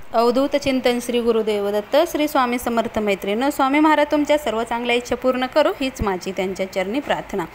अवधूत चिंतन श्री गुरुदेव दत्त श्री स्वामी समर्थ मैत्रीण स्वामी महाराज तुमच्या सर्व चांगल्या इच्छा पूर्ण करो हीच माझी त्यांच्या चरणी प्रार्थना।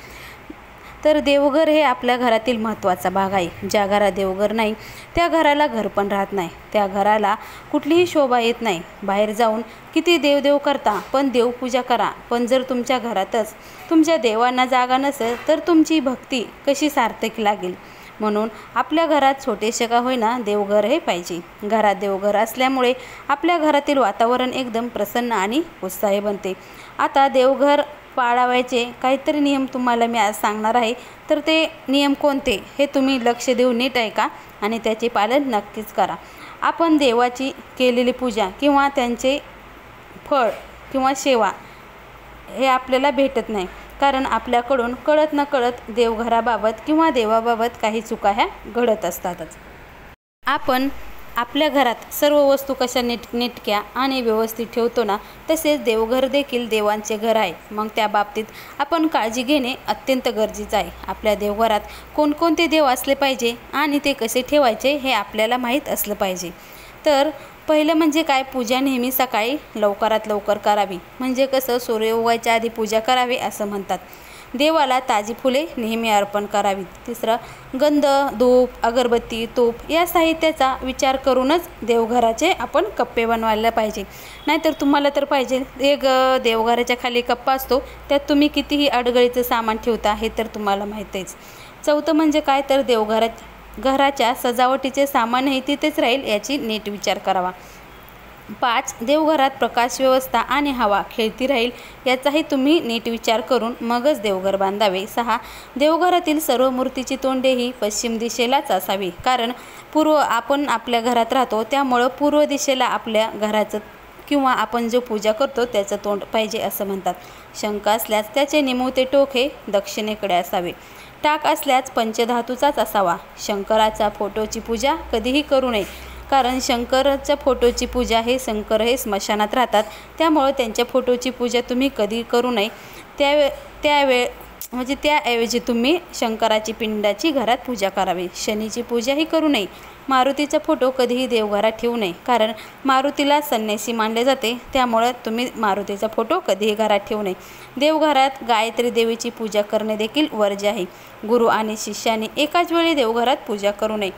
तर देवघर हे आपल्या घरातील महत्त्वाचा भाग आहे। ज्या घरात देवघर नाही त्या घराला घर पण राहत नाही, त्या घराला कुठलीही शोभा येत नाही। बाहेर जाऊन किती देवदेव करता पण देवपूजा करा, पण जर तुमच्या घरातच तुमच्या देवांना जागा नसेल तर तुमची भक्ती कशी सार्थक लागेल। म्हणून आपल्या घरात छोटेसे का होईना देवघर हे पाहिजे। घरात देवघर असल्यामुळे आपल्या घरातील वातावरण एकदम प्रसन्न आणि उत्साही बनते। आता देवघर पाळावयाचे काहीतरी नियम तुम्हाला मी आज सांगणार आहे, तर ते नियम कोणते हे तुम्ही लक्ष देऊन नीट ऐका आणि त्याचे पालन नक्कीच करा। आपण देवाची केलेली पूजा किंवा त्यांचे फळ किंवा सेवा हे आपल्याला भेटत नाही, कारण आपल्याकडून कळत नकळत देवघराबाबत किंवा देवाबाबत काही चुका ह्या घडत असतातच। आपण आपल्या घरात सर्व वस्तू कशा नीटनेटक्या आणि व्यवस्थित ठेवतो ना, तसेच देवघर देखील देवांचे घर आहे। मग त्या बाबतीत आपण काळजी घेणे अत्यंत गरजेचे आहे। आपल्या देवघरात कोणकोणते देव असले पाहिजे आणि ते कसे ठेवायचे हे आपल्याला माहीत असलं पाहिजे। तर पहिलं म्हणजे काय, पूजा नेहमी सकाळी लवकरात लवकर करावी, म्हणजे कसं सूर्य उगवायच्या आधी पूजा करावी असं म्हणतात। देवाला ताजी फुले नेहमी अर्पण करावीत। तिसरं, गंध, धूप, अगरबत्ती, तूप या साहित्याचा विचार करूनच देवघराचे आपण कप्पे बनवायला पाहिजे। नाहीतर तुम्हाला तर पाहिजे एक देवघराच्या खाली कप्पा असतो, त्यात तुम्ही कितीही अडगळीचं सामान ठेवता हे तर तुम्हाला माहीत आहेच। चौथं म्हणजे काय, तर घराच्या सजावटीचे सामानही तिथेच राहील याची नीट विचार करावा। 5, देवघरात प्रकाश व्यवस्था आणि हवा खेळती राहील याचाही तुम्ही नीट विचार करून मगच देवघर बांधावे। 6, देवघरातील सर्व मूर्तीची तोंडे ही पश्चिम दिशेलाच असावी, कारण आपण आपल्या घरात राहतो त्यामुळं पूर्व दिशेला आपल्या घराचं किंवा आपण जो पूजा करतो त्याचं तोंड पाहिजे असं म्हणतात। शंख असल्यास त्याचे निमुळते टोक हे दक्षिणेकडे असावे। टाक असल्यास पंचधातूचाच असावा। शंकराच्या फोटोची पूजा कधीही करू नये, कारण शंकराच्या फोटोची पूजा हे शंकर हे स्मशानात राहतात, त्यामुळे त्यांच्या फोटोची पूजा तुम्ही कधी करू नये। त्याऐवजी तुम्ही शंकराची पिंडाची घरात पूजा करावी। शनीची पूजाही करू नये। मारुतीचा फोटो कधीही देवघरात ठेवू नये, कारण मारुतीला संन्यासी मानले जाते, त्यामुळे तुम्ही मारुतीचा फोटो कधीही घरात ठेवू नये। देवघरात गायत्री देवीची पूजा करणे देखील वर्ज्य आहे। गुरु आणि शिष्याने एकाच वेळी देवघरात पूजा करू नये।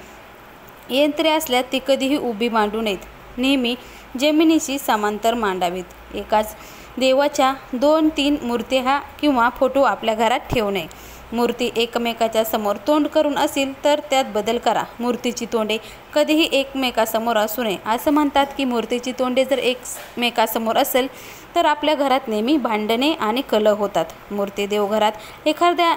यंत्रे असल्यास ती कधीही उभी मांडू नयेत, नेहमी जमिनीशी समांतर मांडावीत। एकाच देवाच्या 2-3 मूर्त्या किंवा फोटो आपल्या घरात ठेवू नये। मूर्ती एकमेकाच्या समोर तोंड करून असेल तर त्यात बदल करा। मूर्तीची तोंडे कधीही एकमेकासमोर असू नये। असं म्हणतात की मूर्तीची तोंडे जर एकमेकासमोर असेल तर आपल्या घरात नेहमी भांडणे आणि कलह होतात। मूर्ती देवघरात एखाद्या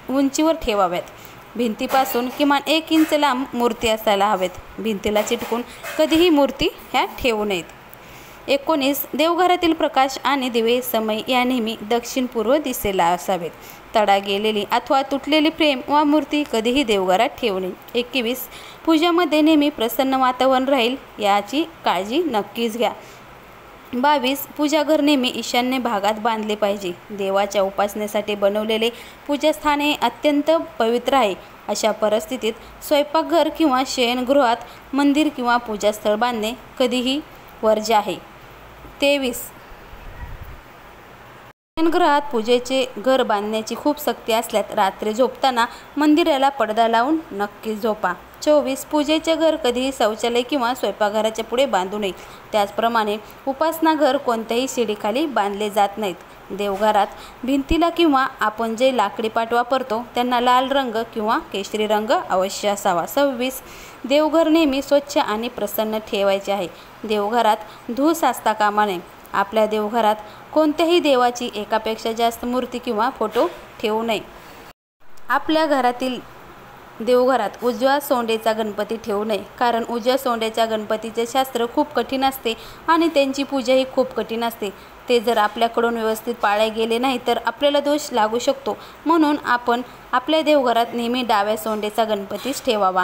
उंचीवर ठेवाव्यात। भिंतीपासून किमान 1 इंच लांब मूर्ती असायला हवेत। भिंतीला चिटकून कधीही मूर्ती ह्या ठेवू नयेत। 19, देवघरातील प्रकाश आणि दिवे समय या नेहमी दक्षिण पूर्व दिशेला असावेत। तडा गेलेली अथवा तुटलेली फ्रेम वा मूर्ती कधीही देवघरात ठेवू नये। 21, पूजामध्ये नेहमी प्रसन्न वातावरण राहील याची काळजी नक्कीच घ्या। 22, पूजाघर नेहमी ईशान्य भागात बांधले पाहिजे। देवाच्या उपासनेसाठी बनवलेले पूजास्थान हे अत्यंत पवित्र आहे। अशा परिस्थितीत स्वयंपाकघर किंवा शयनगृहात मंदिर किंवा पूजास्थळ बांधणे कधीही वर्ज्य आहे। 23, शयनगृहात पूजेचे घर बांधण्याची खूप सक्ती असल्यास रात्री झोपताना मंदिराला पडदा लावून नक्कीच झोपा। 24, पूजेचे घर कधीही शौचालय किंवा स्वयंपाकघराच्या पुढे बांधू नये। त्याचप्रमाणे उपासनाघर कोणत्याही शिडीखाली बांधले जात नाहीत। देवघरात भिंतीला किंवा आपण जे लाकडी पाट वापरतो त्यांना लाल रंग किंवा केशरी रंग अवश्य असावा। 26, देवघर नेहमी स्वच्छ आणि प्रसन्न ठेवायचे आहे। देवघरात धूळ साचता कामा नये। आपल्या देवघरात कोणत्याही देवाची एकापेक्षा जास्त मूर्ती किंवा फोटो ठेवू नये। आपल्या देवघरात उजव्या सोंडेचा गणपती ठेवू नये, कारण उजव्या सोंड्याच्या गणपतीचे शास्त्र खूप कठीण असते आणि त्यांची पूजाही खूप कठीण असते। ते जर आपल्याकडून व्यवस्थित पाळले गेले नाही तर आपल्याला दोष लागू शकतो। म्हणून आपण आपल्या देवघरात नेहमी डाव्या सोंडेचा गणपतीच ठेवावा।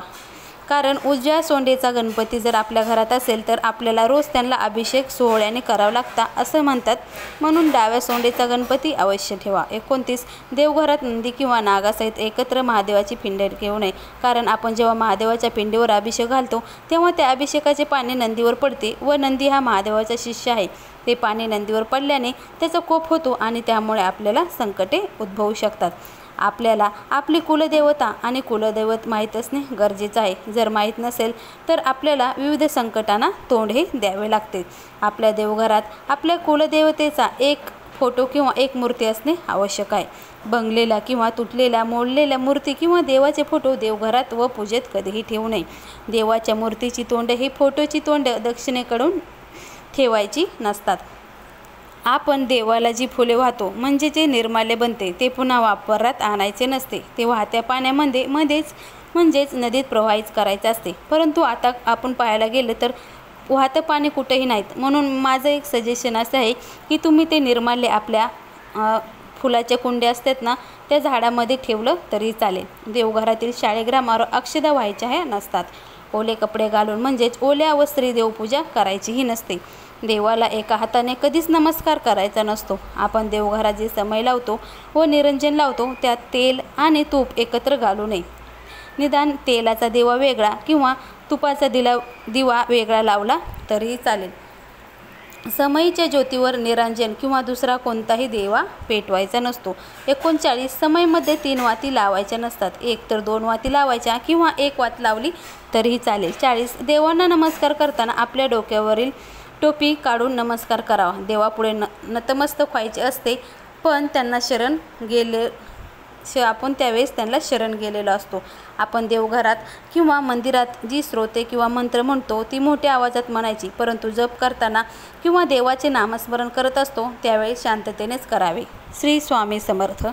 कारण उजव्या सोंडेचा गणपती जर आपल्या घरात असेल तर आपल्याला रोज त्यांना अभिषेक सोहळ्याने करावा लागता असं म्हणतात. म्हणून डाव्या सोंडेचा गणपती अवश्य ठेवा. 29 देवघरात नंदी किंवा नागासहित एकत्र महादेवाची पिंड घेऊ नये. कारण आपण जेव्हा महादेवाच्या पिंडीवर अभिषेक घालतो तेव्हा त्या अभिषेकाचे पाणी नंदीवर पडते व नंदी हा महादेवाचा शिष्य आहे. ते पाणी नंदीवर पडल्याने त्याचा कोप होतो आणि त्यामुळे आपल्याला संकटे उद्भवू शकतात. आपल्याला आपली कुलदेवता आणि कुलदैवत माहीत असणे गरजेचं आहे. जर माहीत नसेल तर आपल्याला विविध संकटांना तोंड द्यावे लागते. आपल्या देवघरात आपल्या कुलदेवतेचा एक फोटो किंवा एक मूर्ती असणे आवश्यक आहे. बंगलेला किंवा तुटलेल्या मोडलेल्या मूर्ती किंवा देवाचे फोटो देवघरात व पूजेत कधीही ठेवू नये. देवाच्या मूर्तीची तोंड ही फोटोची तोंड दक्षिणेकडून ठेवायची नसतात. आपण देवाला जी फुले वाहतो म्हणजे जे निर्माल्य बनते ते पुन्हा वापरात आणायचे नसते. ते वाहत्या पाण्यामध्येच म्हणजेच नदीत प्रवाहित करायचे असते. परंतु आता आपण पाहायला गेलं तर वाहतं पाणी कुठेही नाहीत. म्हणून माझं एक सजेशन असं आहे की तुम्ही ते निर्माल्य आपल्या फुलाच्या कुंड्या असतात ना त्या झाडामध्ये ठेवलं तरी चालेल. देवघरातील शाळीग्रामावर अक्षदा व्हायच्या नसतात. ओले कपडे घालून म्हणजेच ओल्या वस्त्री देवपूजा करायचीही नसते. देवाला एका हाताने कधीच नमस्कार करायचा नसतो. आपण देवघरात जे समय लावतो व निरंजन लावतो त्यात तेल आणि तूप एकत्र घालू नये. निदान तेलाचा दिवा वेगळा किंवा तुपाचा दिवा वेगळा लावला तरीही चालेल. समईच्या ज्योतीवर निरंजन किंवा दुसरा कोणताही दिवा पेटवायचा नसतो. 39 समईमध्ये 3 वाती लावायच्या नसतात. एक तर 2 वाती लावायच्या किंवा 1 वात लावली तरीही चालेल. 40 देवांना नमस्कार करताना आपल्या डोक्यावरील टोपी काढून नमस्कार करावा. देवापुढे नतमस्तक व्हायचे असते पण त्यांना आपण त्यावेळेस त्यांना शरण गेलेलो असतो. आपण देवघरात किंवा मंदिरात जी स्तोत्रे किंवा मंत्र म्हणतो ती मोठ्या आवाजात म्हणायची. परंतु जप करताना किंवा देवाचे नामस्मरण करत असतो त्यावेळी शांततेनेच करावे. श्री स्वामी समर्थ.